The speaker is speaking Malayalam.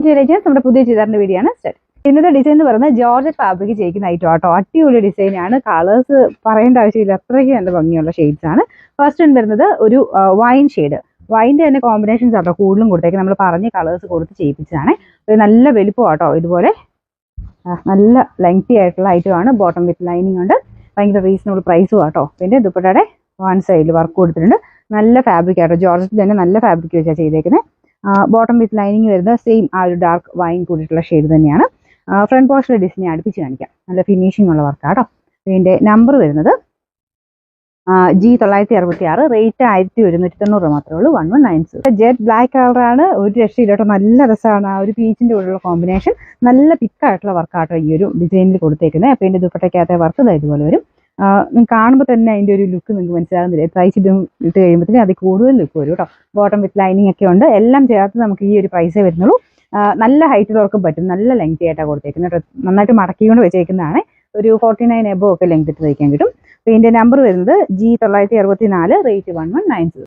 നമ്മുടെ പുതിയ ചുരിദാറിന്റെ വീഡിയോ ആണ് സ്റ്റാർട്ട്. ഇന്നത്തെ ഡിസൈൻ എന്ന് പറയുന്നത് ജോർജറ്റ് ഫാബ്രിക് ചെയ്യുന്ന ഐറ്റം ആട്ടോ. അടിപൊളി ഡിസൈനാണ്. കളേഴ്സ് പറയേണ്ട ആവശ്യമില്ല, അത്രയ്ക്ക് നല്ല ഭംഗിയുള്ള ഷെയ്ഡ്സ് ആണ്. ഫസ്റ്റ് വരുന്നത് ഒരു വൈൻ ഷെയ്ഡ്. വൈൻ്റെ തന്നെ കോമ്പിനേഷൻസ് ആട്ടോ കൂടുതലും കൊടുത്തേക്ക്. നമ്മൾ പറഞ്ഞ കളേഴ്സ് കൊടുത്ത് ചെയ്യിപ്പിച്ചതാണ്. ഒരു നല്ല വലുപ്പം ആട്ടോ. ഇതുപോലെ നല്ല ലെങ്തി ആയിട്ടുള്ള ഐറ്റമാണ്. ബോട്ടം വിത്ത് ലൈനിങ് ഉണ്ട്. ഭയങ്കര റീസണബിൾ പ്രൈസും ആട്ടോ. പിന്നെ ദുപ്പട്ടയുടെ വൺ സൈഡിൽ വർക്ക് കൊടുത്തിട്ടുണ്ട്. നല്ല ഫാബ്രിക് ആട്ടോ. ജോർജറ്റിൽ തന്നെ നല്ല ഫാബ്രിക് വെച്ചാൽ ചെയ്തേക്കുന്നത്. ബോട്ടം വിത്ത് ലൈനിങ് വരുന്നത് സെയിം ആ ഒരു ഡാർക്ക് വൈൻ കൂടിയിട്ടുള്ള ഷെയ്ഡ് തന്നെയാണ്. ഫ്രണ്ട് പോർഷനിലെ ഡിസൈൻ അടുപ്പിച്ച് കാണിക്കാം. നല്ല ഫിനിഷിംഗ് ഉള്ള വർക്കാട്ടോ. ഇതിൻ്റെ നമ്പർ വരുന്നത് G966, റേറ്റ് 1190 മാത്രമേ ഉള്ളൂ. 1190. ജെറ്റ് ബ്ലാക്ക് കളറാണ്. ഒരു രക്ഷയില്ല കേട്ടോ. നല്ല രസമാണ്. ആ ഒരു പീച്ചിൻ്റെ കൂടെയുള്ള കോമ്പിനേഷൻ. നല്ല തിക്കായിട്ടുള്ള വർക്കാട്ടോ ഈ ഒരു ഡിസൈനിൽ കൊടുത്തേക്കുന്നത്. അപ്പോൾ ഇതിൻ്റെ ദുപ്പട്ടയ്ക്കകത്തെ വർക്ക് ഇതുപോലെ വരും. കാണുമ്പോൾ തന്നെ അതിൻ്റെ ഒരു ലുക്ക് നിങ്ങൾക്ക് മനസ്സിലാകുന്നില്ല. പ്രൈസ് ഇട്ട് കഴിയുമ്പോഴത്തേക്കും അതിൽ കൂടുതൽ ലുക്ക് വരും കേട്ടോ. ബോട്ടം വിത്ത് ലൈനിങ് ഒക്കെ ഉണ്ട്. എല്ലാം ചേർത്ത് നമുക്ക് ഈ ഒരു പ്രൈസേ വരുന്നുള്ളൂ. നല്ല ഹൈറ്റിലുള്ളവർക്കും പറ്റും. നല്ല ലെങ്തി ആയിട്ടാണ് കൊടുത്തേക്കുന്നത് കേട്ടോ. നന്നായിട്ട് മടക്കിക്കൊണ്ട് വെച്ചേക്കുന്നതാണ്. ഒരു 49 എബോ ഒക്കെ ലെങ്ത് ഇട്ട് തയ്ക്കാൻ കിട്ടും. അപ്പോൾ ഇതിൻ്റെ നമ്പർ വരുന്നത് G964, റേറ്റ് 1190.